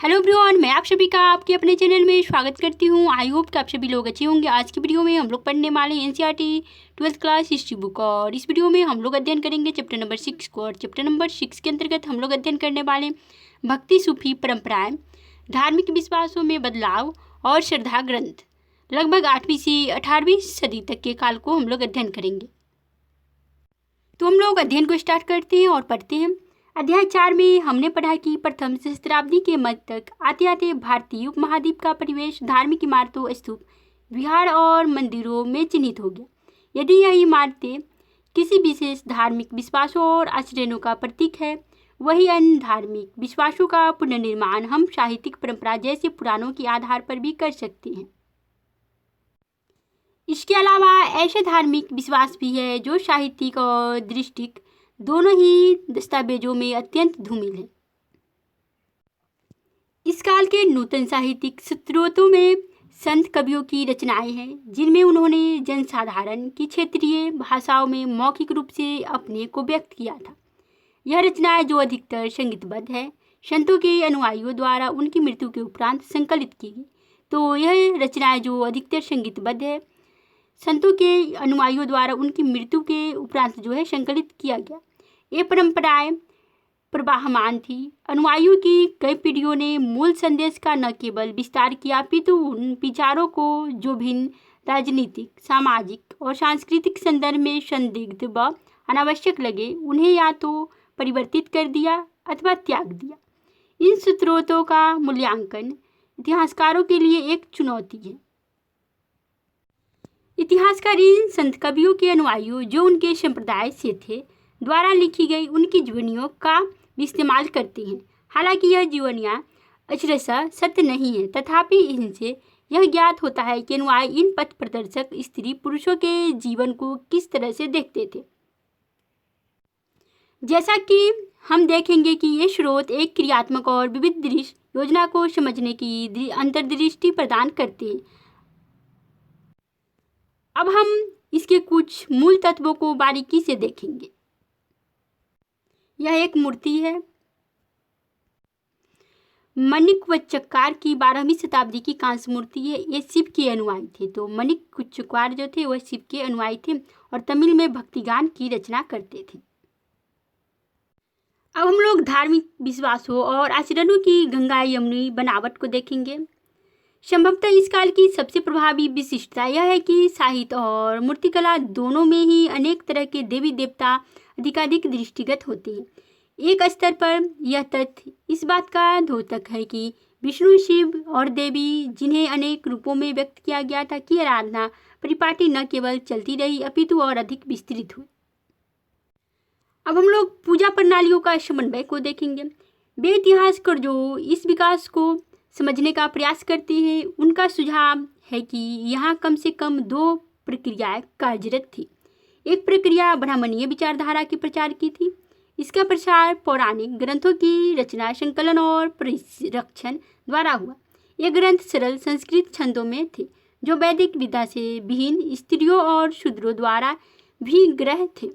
Hello everyone, मैं आप सभी का आपके अपने चैनल में स्वागत करती हूँ। आई होप कि आप सभी लोग अच्छे होंगे। आज की वीडियो में हम लोग पढ़ने वाले हैं NCERT 12th class history book, और इस वीडियो में हम लोग अध्ययन करेंगे चैप्टर नंबर 6 को। और चैप्टर नंबर 6 के अंतर्गत हम लोग अध्ययन करने वाले भक्ति सूफी परंपराएं, धार्मिक विश्वासों में बदलाव और श्रद्धा ग्रंथ। लगभग 8वीं से 18वीं सदी तक के काल को हम लोग अध्ययन करेंगे। तो हम लोग अध्ययन को स्टार्ट करते हैं और पढ़ते हैं। अध्याय 4 में हमने पढ़ा कि प्रथम सहस्त्राब्दी के मध्य तक आते आते भारतीय उपमहाद्वीप का परिवेश धार्मिक इमारतों, स्तूप, विहार और मंदिरों में चिन्हित हो गया। यदि यह इमारतें किसी विशेष धार्मिक विश्वासों और आचरणों का प्रतीक है, वही अन्य धार्मिक विश्वासों का पुनर्निर्माण हम साहित्यिक परंपरा जैसे पुराणों के आधार पर भी कर सकते हैं। इसके अलावा ऐसे धार्मिक विश्वास भी है जो साहित्यिक और दृष्टिक दोनों ही दस्तावेजों में अत्यंत धूमिल है। इस काल के नूतन साहित्यिक स्रोतों में संत कवियों की रचनाएं हैं, जिनमें उन्होंने जनसाधारण की क्षेत्रीय भाषाओं में मौखिक रूप से अपने को व्यक्त किया था। यह रचनाएं जो अधिकतर संगीतबद्ध है, संतों के अनुयायियों द्वारा उनकी मृत्यु के उपरांत संकलित की गई। तो यह रचनाएं जो अधिकतर संगीतबद्ध है, संतों के अनुयायियों द्वारा उनकी मृत्यु के उपरांत जो है संकलित किया गया। ये परंपराएं प्रवाहमान थी। अनुयायियों की कई पीढ़ियों ने मूल संदेश का न केवल विस्तार किया, अपितु उन विचारों को जो भिन्न राजनीतिक, सामाजिक और सांस्कृतिक संदर्भ में संदिग्ध व अनावश्यक लगे, उन्हें या तो परिवर्तित कर दिया अथवा त्याग दिया। इन स्रोतों का मूल्यांकन इतिहासकारों के लिए एक चुनौती है। इतिहासकार इन संत कवियों के अनुयायियों जो उनके संप्रदाय से थे द्वारा लिखी गई उनकी जीवनियों का भी इस्तेमाल करते हैं। हालांकि यह जीवनियाँ अक्षरशः सत्य नहीं है, तथापि इनसे यह ज्ञात होता है कि अनुयायी इन पथ प्रदर्शक स्त्री पुरुषों के जीवन को किस तरह से देखते थे। जैसा कि हम देखेंगे कि ये स्रोत एक क्रियात्मक और विविध दृश्य योजना को समझने की अंतर्दृष्टि प्रदान करते हैं। अब हम इसके कुछ मूल तत्वों को बारीकी से देखेंगे। यह एक मूर्ति है। मणिक्यचकार की 12वीं शताब्दी की कांस्य मूर्ति है। ये शिव के अनुयायी थे। तो मणिक्यचकार जो थे वह शिव के अनुयायी थे और तमिल में भक्तिगान की रचना करते थे। अब हम लोग धार्मिक विश्वासों और आचरणों की गंगा यमुनी बनावट को देखेंगे। संभवतः इस काल की सबसे प्रभावी विशिष्टता यह है कि साहित्य और मूर्तिकला दोनों में ही अनेक तरह के देवी देवता अधिकाधिक दृष्टिगत होते हैं। एक स्तर पर यह तथ्य इस बात का द्योतक है कि विष्णु, शिव और देवी, जिन्हें अनेक रूपों में व्यक्त किया गया था, की आराधना परिपाटी न केवल चलती रही अपितु और अधिक विस्तृत हुई। अब हम लोग पूजा प्रणालियों का समन्वय को देखेंगे। वे इतिहासकार जो इस विकास को समझने का प्रयास करते हैं, उनका सुझाव है कि यहाँ कम से कम 2 प्रक्रियाएं कार्यरत थी। एक प्रक्रिया ब्राह्मणीय विचारधारा के प्रचार की थी। इसका प्रसार पौराणिक ग्रंथों की रचना, संकलन और परिरक्षण द्वारा हुआ। ये ग्रंथ सरल संस्कृत छंदों में थे, जो वैदिक विद्या से विहीन स्त्रियों और शूद्रों द्वारा भी ग्रह थे।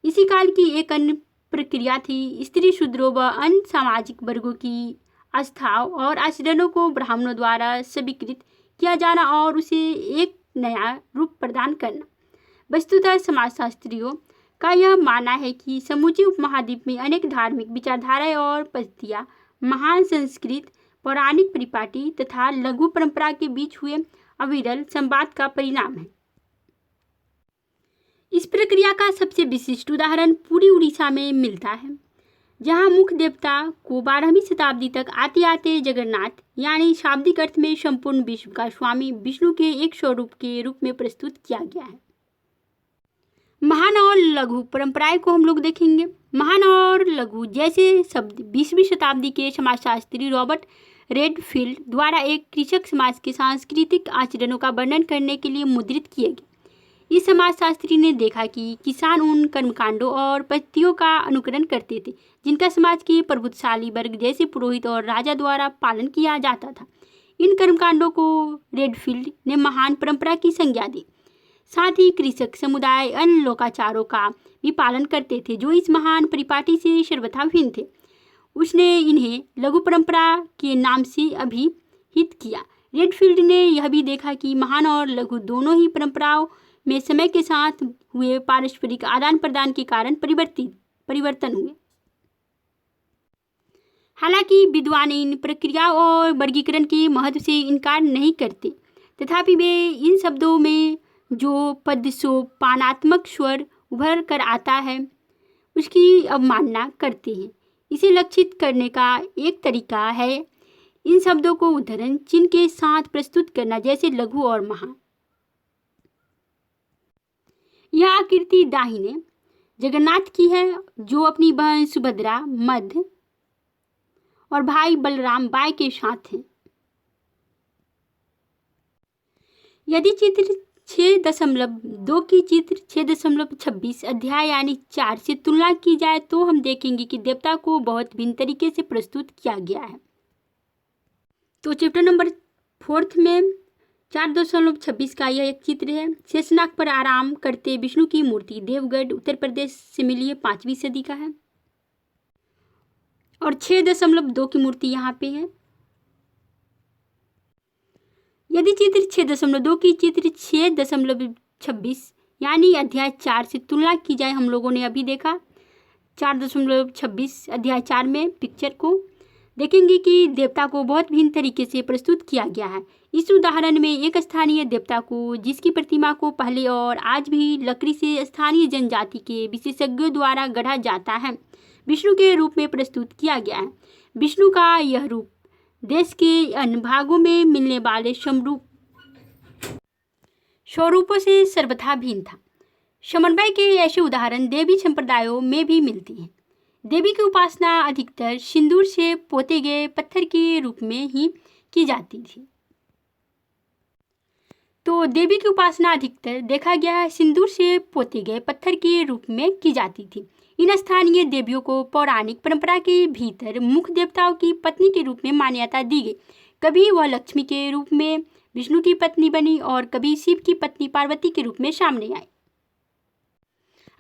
इसी काल की एक अन्य प्रक्रिया थी स्त्री, शूद्रों व अन्य सामाजिक वर्गों की आस्थाओं और आचरणों को ब्राह्मणों द्वारा स्वीकृत किया जाना और उसे एक नया रूप प्रदान करना। वस्तुतः समाजशास्त्रियों का यह मानना है कि समूचे उपमहाद्वीप में अनेक धार्मिक विचारधाराएं और पद्धतियां महान संस्कृत, पौराणिक परिपाटी तथा लघु परंपरा के बीच हुए अविरल संवाद का परिणाम है। इस प्रक्रिया का सबसे विशिष्ट उदाहरण पूरी उड़ीसा में मिलता है, जहाँ मुख्य देवता को 12वीं शताब्दी तक आते आते जगन्नाथ यानी शाब्दिक अर्थ में संपूर्ण विश्व का स्वामी विष्णु के एक स्वरूप के रूप में प्रस्तुत किया गया है। महान और लघु परंपराएं को हम लोग देखेंगे। महान और लघु जैसे शब्द 20वीं शताब्दी के समाजशास्त्री रॉबर्ट रेडफील्ड द्वारा एक कृषक समाज के सांस्कृतिक आचरणों का वर्णन करने के लिए मुद्रित किए गए। इस समाजशास्त्री ने देखा कि किसान उन कर्मकांडों और पद्धतियों का अनुकरण करते थे जिनका समाज के प्रभुत्वशाली वर्ग जैसे पुरोहित और राजा द्वारा पालन किया जाता था। इन कर्मकांडों को रेडफील्ड ने महान परंपरा की संज्ञा दी। साथ ही कृषक समुदाय अन्य लोकाचारों का भी पालन करते थे जो इस महान परिपाटी से सर्वथा भिन्न थे। उसने इन्हें लघु परंपरा के नाम से अभिहित किया। रेडफील्ड ने यह भी देखा कि महान और लघु दोनों ही परंपराओं में समय के साथ हुए पारस्परिक आदान प्रदान के कारण परिवर्तन हुए। हालांकि विद्वान इन प्रक्रियाओं और वर्गीकरण के महत्व से इनकार नहीं करते, तथापि वे इन शब्दों में जो पदसोपानात्मक स्वर उभर कर आता है उसकी अवमानना करते हैं। इसे लक्षित करने का एक तरीका है इन शब्दों को उद्धरण चिन्ह के साथ प्रस्तुत करना, जैसे लघु और महान। यह आकृति दाहिने जगन्नाथ की है, जो अपनी बहन सुभद्रा मध्य और भाई बलराम बाएं के साथ हैं। यदि चित्र 6.2 की चित्र 6.26 अध्याय यानी 4 से तुलना की जाए तो हम देखेंगे कि देवता को बहुत भिन्न तरीके से प्रस्तुत किया गया है। तो चैप्टर नंबर 4 में 4.26 का यह एक चित्र है। शेषनाग पर आराम करते विष्णु की मूर्ति देवगढ़ उत्तर प्रदेश से मिली है, 5वीं सदी का है। और 6.2 की मूर्ति यहाँ पे है। यदि चित्र 6.2 की चित्र 6.26 यानी अध्याय 4 से तुलना की जाए, हम लोगों ने अभी देखा 4.26 अध्याय 4 में पिक्चर को देखेंगे कि देवता को बहुत भिन्न तरीके से प्रस्तुत किया गया है। इस उदाहरण में एक स्थानीय देवता को, जिसकी प्रतिमा को पहले और आज भी लकड़ी से स्थानीय जनजाति के विशेषज्ञों द्वारा गढ़ा जाता है, विष्णु के रूप में प्रस्तुत किया गया है। विष्णु का यह रूप देश के अन्य भागों में मिलने वाले स्वरूपों से सर्वथा भिन्न था। समन्वय के ऐसे उदाहरण देवी संप्रदायों में भी मिलती हैं। देवी की उपासना अधिकतर सिंदूर से पोते गए पत्थर के रूप में ही की जाती थी। तो देवी की उपासना अधिकतर देखा गया है सिंदूर से पोते गए पत्थर के रूप में की जाती थी। इन स्थानीय देवियों को पौराणिक परंपरा के भीतर मुख्य देवताओं की पत्नी के रूप में मान्यता दी गई। कभी वह लक्ष्मी के रूप में विष्णु की पत्नी बनी और कभी शिव की पत्नी पार्वती के रूप में सामने आई।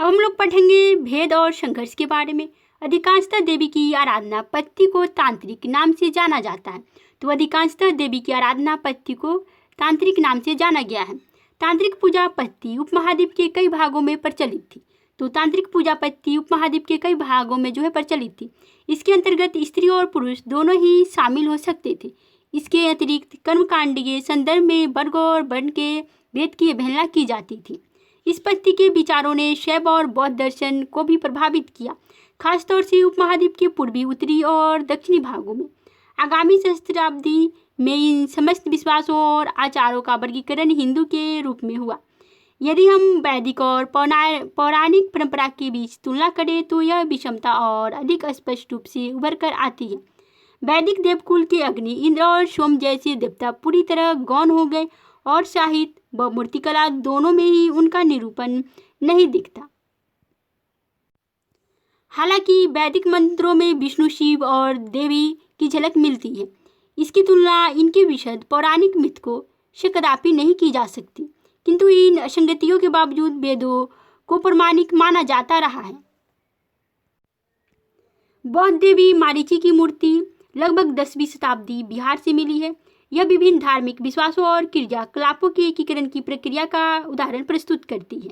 अब हम लोग पढ़ेंगे भेद और संघर्ष के बारे में। अधिकांशतः देवी की आराधना पद्धति को तांत्रिक नाम से जाना जाता है। तो अधिकांशतः देवी की आराधना पद्धति को तांत्रिक नाम से जाना गया है। तांत्रिक पूजा पद्धति उपमहाद्वीप के कई भागों में प्रचलित थी। तो तांत्रिक पूजा पद्धति उपमहाद्वीप के कई भागों में जो है प्रचलित थी। इसके अंतर्गत स्त्री और पुरुष दोनों ही शामिल हो सकते थे। इसके अतिरिक्त कर्मकांड के संदर्भ में वर्ग और वर्ण के भेद की अवहेलना की जाती थी। इस पद्धति के विचारों ने शैव और बौद्ध दर्शन को भी प्रभावित किया, खासतौर से उपमहाद्वीप के पूर्वी, उत्तरी और दक्षिणी भागों में। आगामी सहस्त्राब्दी में इन समस्त विश्वासों और आचारों का वर्गीकरण हिंदू के रूप में हुआ। यदि हम वैदिक और पौराणिक परंपरा के बीच तुलना करें तो यह विषमता और अधिक स्पष्ट रूप से उभर कर आती है। वैदिक देवकुल के अग्नि, इंद्र और सोम जैसे देवता पूरी तरह गौण हो गए और साहित्य व मूर्तिकला दोनों में ही उनका निरूपण नहीं दिखता। हालांकि वैदिक मंत्रों में विष्णु, शिव और देवी की झलक मिलती है। इसकी तुलना इनके विशद पौराणिक मिथ को से कदापि नहीं की जा सकती, किंतु इन असंगतियों के बावजूद वेदों को प्रमाणिक माना जाता रहा है। बौद्ध देवी मारीची की मूर्ति लगभग 10वीं शताब्दी बिहार से मिली है। यह विभिन्न धार्मिक विश्वासों और क्रियाकलापों के एकीकरण की प्रक्रिया का उदाहरण प्रस्तुत करती है।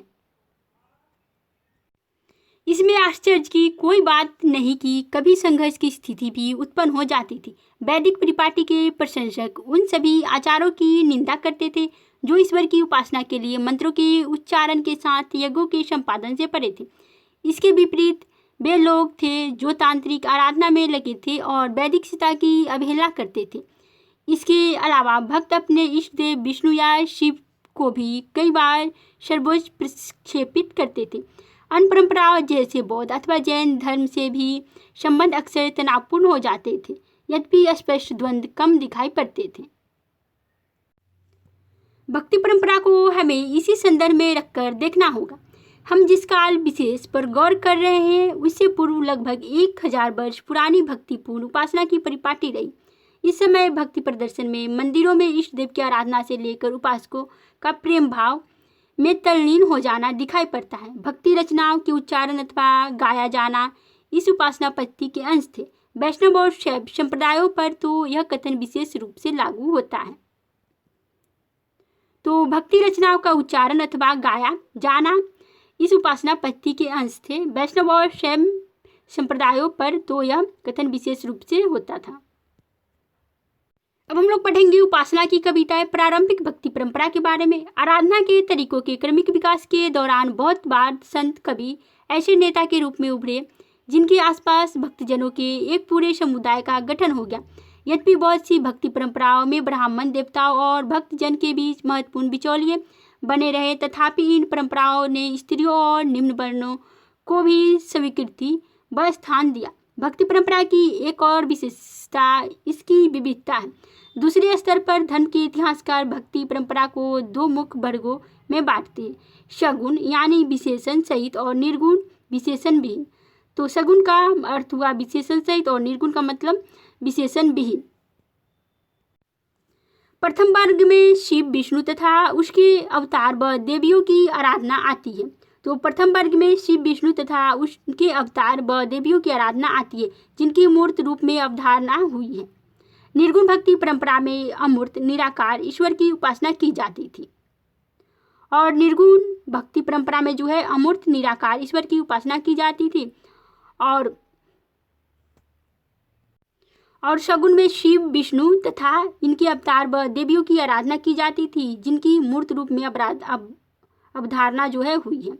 इसमें आश्चर्य की कोई बात नहीं कि कभी संघर्ष की स्थिति भी उत्पन्न हो जाती थी। वैदिक परिपाटी के प्रशंसक उन सभी आचारों की निंदा करते थे जो ईश्वर की उपासना के लिए मंत्रों के उच्चारण के साथ यज्ञों के संपादन से परे थे। इसके विपरीत वे लोग थे जो तांत्रिक आराधना में लगे थे और वैदिकता की अवहेलना करते थे। इसके अलावा भक्त अपने इष्ट देव विष्णु या शिव को भी कई बार सर्वोच्च प्रक्षेपित करते थे। अन्य परंपराओं जैसे बौद्ध अथवा जैन धर्म से भी संबंध अक्सर तनावपूर्ण हो जाते थे, यद्यपि स्पष्ट द्वंद्व कम दिखाई पड़ते थे। भक्ति परंपरा को हमें इसी संदर्भ में रखकर देखना होगा। हम जिस काल विशेष पर गौर कर रहे हैं उससे पूर्व लगभग 1000 वर्ष पुरानी भक्तिपूर्ण उपासना की परिपाटी रही। इस समय भक्ति प्रदर्शन में मंदिरों में इष्ट देव की आराधना से लेकर उपासकों का प्रेम भाव में तल्लीन हो जाना दिखाई पड़ता है। भक्ति रचनाओं के उच्चारण अथवा गाया जाना इस उपासना पद्धति के अंश थे। वैष्णव और शैव संप्रदायों पर तो यह कथन विशेष रूप से लागू होता है। तो भक्ति रचनाओं का उच्चारण अथवा गाया जाना इस उपासना पद्धति के अंश थे। वैष्णव और शैव संप्रदायों पर तो यह कथन विशेष रूप से होता था। अब हम लोग पढ़ेंगे उपासना की कविताएं। प्रारंभिक भक्ति परंपरा के बारे में। आराधना के तरीकों के क्रमिक विकास के दौरान बहुत बार संत कवि ऐसे नेता के रूप में उभरे जिनके आसपास भक्तजनों के एक पूरे समुदाय का गठन हो गया। यद्यपि बहुत सी भक्ति परंपराओं में ब्राह्मण देवताओं और भक्तजन के बीच महत्वपूर्ण बिचौलिए बने रहे, तथापि इन परंपराओं ने स्त्रियों और निम्न वर्णों को भी स्वीकृति व स्थान दिया। भक्ति परंपरा की एक और विशेषता इसकी विविधता है। दूसरे स्तर पर धर्म के इतिहासकार भक्ति परंपरा को दो मुख्य वर्गों में बांटते हैं, सगुण यानी विशेषण सहित और निर्गुण विशेषण विहीन। तो सगुण का अर्थ हुआ विशेषण सहित और निर्गुण का मतलब विशेषण विहीन। प्रथम वर्ग में शिव, विष्णु तथा उसके अवतार व देवियों की आराधना आती है। तो प्रथम वर्ग में शिव, विष्णु तथा उसके अवतार व देवियों की आराधना आती है जिनकी मूर्त रूप में अवधारणा हुई है। निर्गुण भक्ति परंपरा में अमूर्त निराकार ईश्वर की उपासना की जाती थी और निर्गुण भक्ति परंपरा में जो है अमूर्त निराकार ईश्वर की उपासना की जाती थी और सगुण में शिव, विष्णु तथा इनके अवतार व देवियों की आराधना की जाती थी जिनकी मूर्त रूप में अवधारणा जो है हुई है।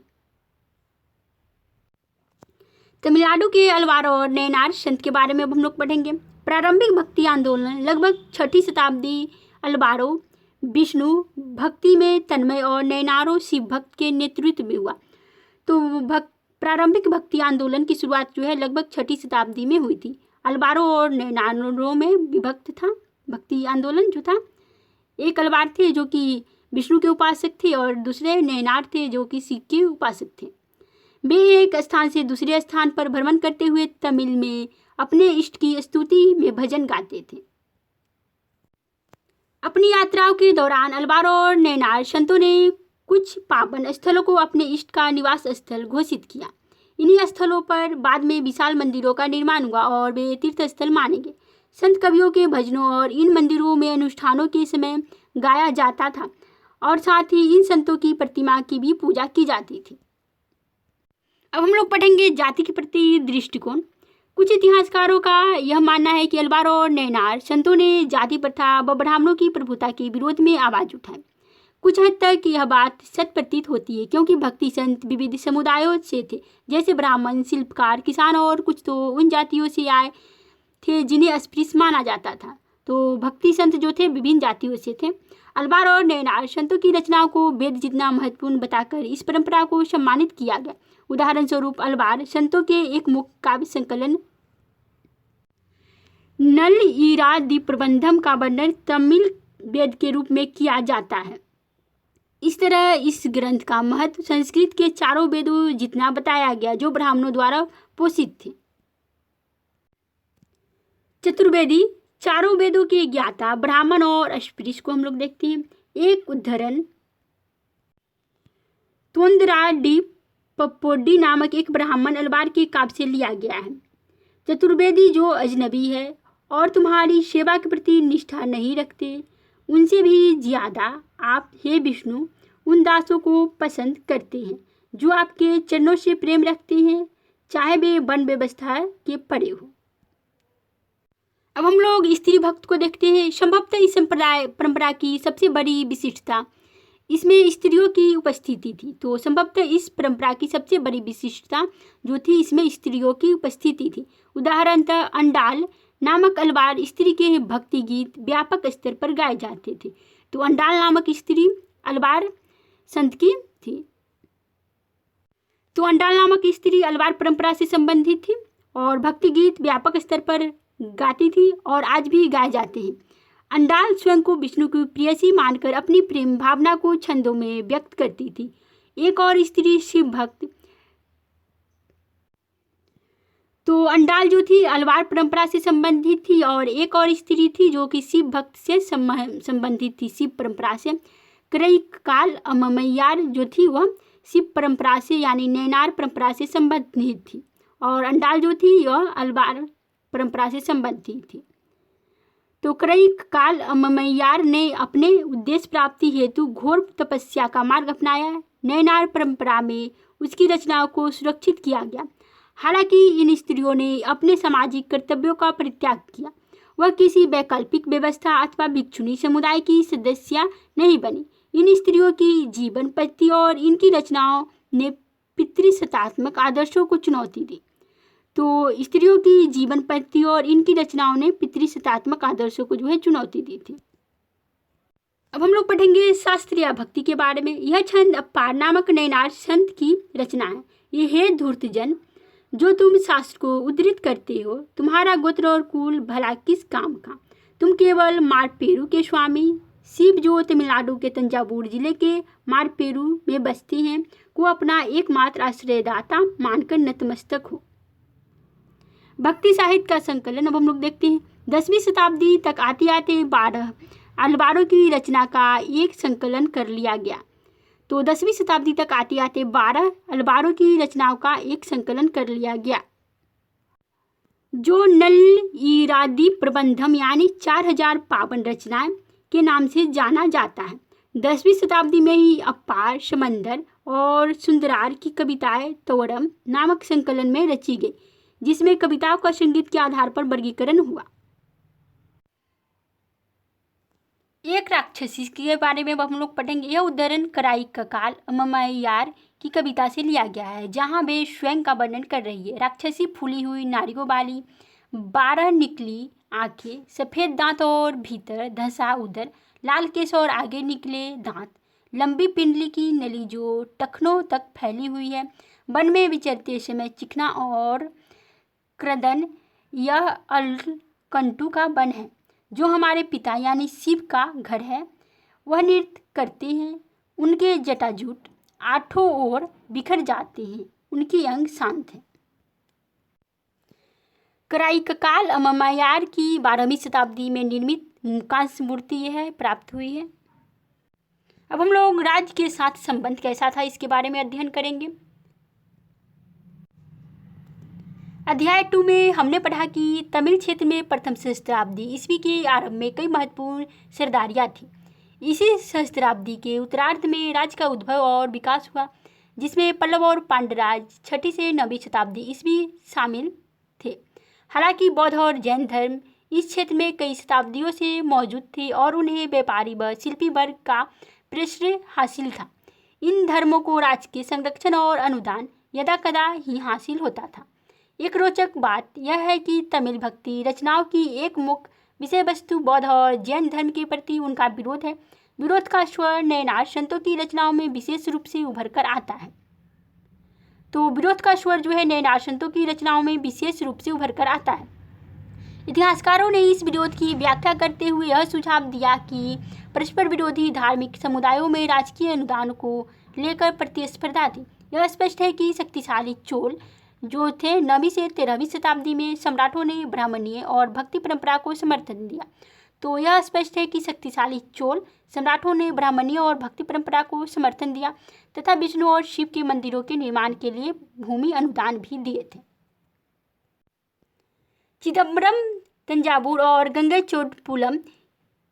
तमिलनाडु के अलवार और नैनार संत के बारे में अब हम लोग पढ़ेंगे। प्रारंभिक भक्ति आंदोलन लगभग 6ठी शताब्दी अलवारो विष्णु भक्ति में तन्मय और नैनारो शिव भक्त के नेतृत्व में हुआ। तो प्रारंभिक भक्ति आंदोलन की शुरुआत जो है लगभग 6ठी शताब्दी में हुई थी। अलवारो और नैनारो में विभक्त था भक्ति आंदोलन जो था। एक अलवार थे जो कि विष्णु के उपासक थे और दूसरे नैनार थे जो कि शिव के उपासक थे। वे एक स्थान से दूसरे स्थान पर भ्रमण करते हुए तमिल में अपने इष्ट की स्तुति में भजन गाते थे। अपनी यात्राओं के दौरान अलवार और नैनार संतों ने कुछ पावन स्थलों को अपने इष्ट का निवास स्थल घोषित किया। इन्हीं स्थलों पर बाद में विशाल मंदिरों का निर्माण हुआ और वे तीर्थ स्थल माने गए। संत कवियों के भजनों और इन मंदिरों में अनुष्ठानों के समय गाया जाता था और साथ ही इन संतों की प्रतिमा की भी पूजा की जाती थी। अब हम लोग पढ़ेंगे जाति के प्रति दृष्टिकोण। कुछ इतिहासकारों का यह मानना है कि अलवार और नैनार संतों ने जाति प्रथा व ब्राह्मणों की प्रभुता के विरोध में आवाज उठाई। कुछ हद तक यह बात सत्य प्रतीत होती है क्योंकि भक्ति संत विविध समुदायों से थे, जैसे ब्राह्मण, शिल्पकार, किसान और कुछ तो उन जातियों से आए थे जिन्हें अस्पृश्य माना जाता था। तो भक्ति संत जो थे विभिन्न जातियों से थे। अलवार और नैनार संतों की रचनाओं को वेद जितना महत्वपूर्ण बताकर इस परंपरा को सम्मानित किया गया। उदाहरण स्वरूप अलवार संतों के एक मुख्य काव्य संकलन नल ईरादि प्रबंधम का वर्णन तमिल वेद के रूप में किया जाता है। इस तरह इस ग्रंथ का महत्व संस्कृत के चारों वेदों जितना बताया गया जो ब्राह्मणों द्वारा पोषित थे। चतुर्वेदी चारों वेदों के ज्ञाता ब्राह्मण और अस्पृश्य को हम लोग देखते हैं। एक उद्धरण त्वंदराडी पप्पोडी नामक एक ब्राह्मण अलवार के काव्य से लिया गया है। चतुर्वेदी जो अजनबी है और तुम्हारी सेवा के प्रति निष्ठा नहीं रखते, उनसे भी ज्यादा आप हे विष्णु उन दासों को पसंद करते हैं जो आपके चरणों से प्रेम रखते हैं, चाहे वे वन व्यवस्था के पड़े हो। अब हम लोग स्त्री भक्त को देखते हैं। संभवतः इस परंपरा की सबसे बड़ी विशिष्टता इसमें स्त्रियों की उपस्थिति थी। तो संभवतः इस परंपरा की सबसे बड़ी विशिष्टता जो थी इसमें स्त्रियों की उपस्थिति थी। उदाहरणतः अंडाल नामक अलवार स्त्री के भक्ति गीत व्यापक स्तर पर गाए जाते थे। तो अंडाल नामक स्त्री अलवार संत की थी। तो अंडाल नामक स्त्री अलवार परंपरा से संबंधित थी और भक्ति गीत व्यापक स्तर पर गाती थी और आज भी गाए जाते हैं। अंडाल स्वयं को विष्णु की प्रेयसी मानकर अपनी प्रेम भावना को छंदों में व्यक्त करती थी। एक और स्त्री शिव भक्त तो अंडाल जो थी अलवार परंपरा से संबंधित थी और एक और स्त्री थी जो कि शिव भक्त से संबंधित थी शिव परंपरा से। कई काल अमैयार जो थी वह शिव परंपरा से यानी नैनार परंपरा से संबंधित थी और अंडाल जो थी यह अलवार परंपरा से संबंधित थी। तो कई काल अम्मैयार ने अपने उद्देश्य प्राप्ति हेतु घोर तपस्या का मार्ग अपनाया। नैनार परंपरा में उसकी रचनाओं को सुरक्षित किया गया। हालांकि इन स्त्रियों ने अपने सामाजिक कर्तव्यों का परित्याग किया। वह किसी वैकल्पिक व्यवस्था अथवा भिक्षुणी समुदाय की सदस्य नहीं बनी। इन स्त्रियों की जीवन पद्धति और इनकी रचनाओं ने पितृसत्तात्मक आदर्शों को चुनौती दी। तो स्त्रियों की जीवन पद्धति और इनकी रचनाओं ने पितृसत्तात्मक आदर्शों को चुनौती दी थी। अब हम लोग पढ़ेंगे शास्त्रीय भक्ति के बारे में। यह छंद अपार नामक नैनार संत की रचना है। ये हे धूर्तजन, जो तुम शास्त्र को उद्धृत करते हो, तुम्हारा गोत्र और कुल भला किस काम का? तुम केवल मारपेरू के स्वामी शिव, जो तमिलनाडु के तंजावुर जिले के मारपेरू में बसते हैं, को अपना एकमात्र आश्रयदाता मानकर नतमस्तक हो। भक्ति साहित्य का संकलन अब हम लोग देखते हैं। 10वीं शताब्दी तक आते आते 12 अलवारों की रचना का एक संकलन कर लिया गया। तो 10वीं शताब्दी तक आते आते 12 अलवारों की रचनाओं का एक संकलन कर लिया गया, जो नल ईरादी प्रबंधम यानी 4000 पावन रचनाएं के नाम से जाना जाता है। 10वीं शताब्दी में ही अपार, समंदर और सुंदरार की कविताएं तोड़म नामक संकलन में रची गई, जिसमें कविताओं का संगीत के आधार पर वर्गीकरण हुआ। एक राक्षसी के बारे में हम लोग पढ़ेंगे। यह उदाहरण कराई ककाल अम्मैयार की कविता से लिया गया है, जहाँ वे स्वयं का वर्णन कर रही है। राक्षसी फूली हुई नारियों वाली, 12 निकली आंखें, सफ़ेद दांत और भीतर धंसा उदर, लाल केस और आगे निकले दांत, लंबी पिंडली की नली जो टखनों तक फैली हुई है, वन में विचरते समय चिकना और क्रदन। यह अलकंटू का वन है, जो हमारे पिता यानी शिव का घर है। वह नृत्य करते हैं, उनके जटाजूट आठों ओर बिखर जाते हैं, उनके अंग शांत हैं। कराईककाल अम्मैयार की 12वीं शताब्दी में निर्मित कांस्य मूर्ति यह प्राप्त हुई है। अब हम लोग राज्य के साथ संबंध कैसा था इसके बारे में अध्ययन करेंगे। अध्याय 2 में हमने पढ़ा कि तमिल क्षेत्र में प्रथम सहस्त्राब्दी ईस्वी के आरंभ में कई महत्वपूर्ण सरदारियाँ थी। इसी सहस्त्राब्दी के उत्तरार्ध में राज्य का उद्भव और विकास हुआ, जिसमें पल्लव और पांड्यराज 6वीं से 9वीं शताब्दी ईस्वी शामिल थे। हालांकि बौद्ध और जैन धर्म इस क्षेत्र में कई शताब्दियों से मौजूद थे और उन्हें व्यापारी व शिल्पी वर्ग का प्रश्रय हासिल था। इन धर्मों को राज्य के संरक्षण और अनुदान यदाकदा ही हासिल होता था। एक रोचक बात यह है कि तमिल भक्ति रचनाओं की एक मुख्य विषय वस्तु बौद्ध और जैन धर्म के प्रति उनका विरोध है। विरोध का स्वर नैनार संतों की रचनाओं में विशेष रूप से उभर कर आता है। तो विरोध का स्वर जो है नैनार संतों की रचनाओं में विशेष रूप से उभर कर आता है। इतिहासकारों ने इस विरोध की व्याख्या करते हुए यह सुझाव दिया कि परस्पर विरोधी धार्मिक समुदायों में राजकीय अनुदान को लेकर प्रतिस्पर्धा थी। यह स्पष्ट है कि शक्तिशाली चोल जो थे 9वीं से 13वीं शताब्दी में सम्राटों ने ब्राह्मणीय और भक्ति परंपरा को समर्थन दिया। तो यह स्पष्ट है कि शक्तिशाली चोल सम्राटों ने ब्राह्मणीय और भक्ति परंपरा को समर्थन दिया तथा विष्णु और शिव के मंदिरों के निर्माण के लिए भूमि अनुदान भी दिए थे। चिदम्बरम, तंजावुर और गंगईकोंडपुरम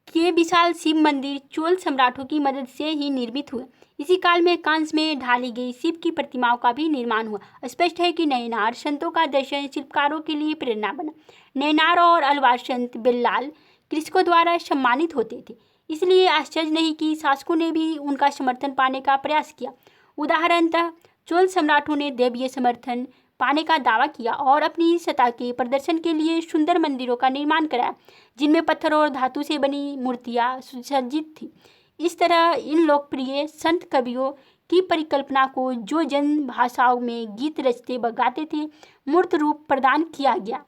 के विशाल शिव मंदिर चोल सम्राटों की मदद से ही निर्मित हुए। इसी काल में कांस्य में ढाली गई शिव की प्रतिमाओं का भी निर्माण हुआ। स्पष्ट है कि नैनार संतों का दर्शन शिल्पकारों के लिए प्रेरणा बना। नैनार और अलवार संत बेल्लाल कृषकों द्वारा सम्मानित होते थे, इसलिए आश्चर्य नहीं कि शासकों ने भी उनका समर्थन पाने का प्रयास किया। उदाहरणतः चोल सम्राटों ने दैवीय समर्थन पाने का दावा किया और अपनी सत्ता के प्रदर्शन के लिए सुंदर मंदिरों का निर्माण कराया, जिनमें पत्थर और धातु से बनी मूर्तियां सुसज्जित थी। इस तरह इन लोकप्रिय संत कवियों की परिकल्पना को, जो जन भाषाओं में गीत रचते व गाते थे, मूर्त रूप प्रदान किया गया।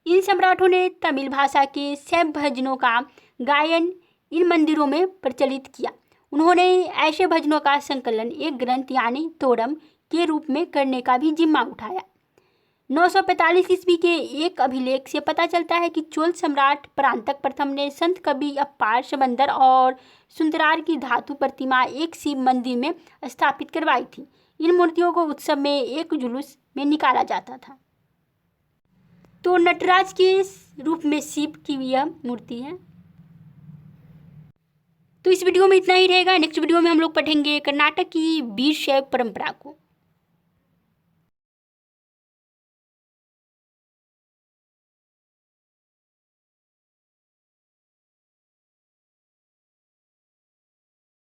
इन सम्राटों ने तमिल भाषा के शैव भजनों का गायन इन मंदिरों में प्रचलित किया। उन्होंने ऐसे भजनों का संकलन एक ग्रंथ यानी तोड़म के रूप में करने का भी जिम्मा उठाया। 945 ईस्वी के एक अभिलेख से पता चलता है कि चोल सम्राट परांतक प्रथम ने संत कवि अपार, समंदर और सुंदरार की धातु प्रतिमा एक शिव मंदिर में स्थापित करवाई थी। इन मूर्तियों को उत्सव में एक जुलूस में निकाला जाता था। तो नटराज के रूप में शिव की यह मूर्ति है। तो इस वीडियो में इतना ही रहेगा। नेक्स्ट वीडियो में हम लोग पढ़ेंगे कर्नाटक की वीरशैव परंपरा को।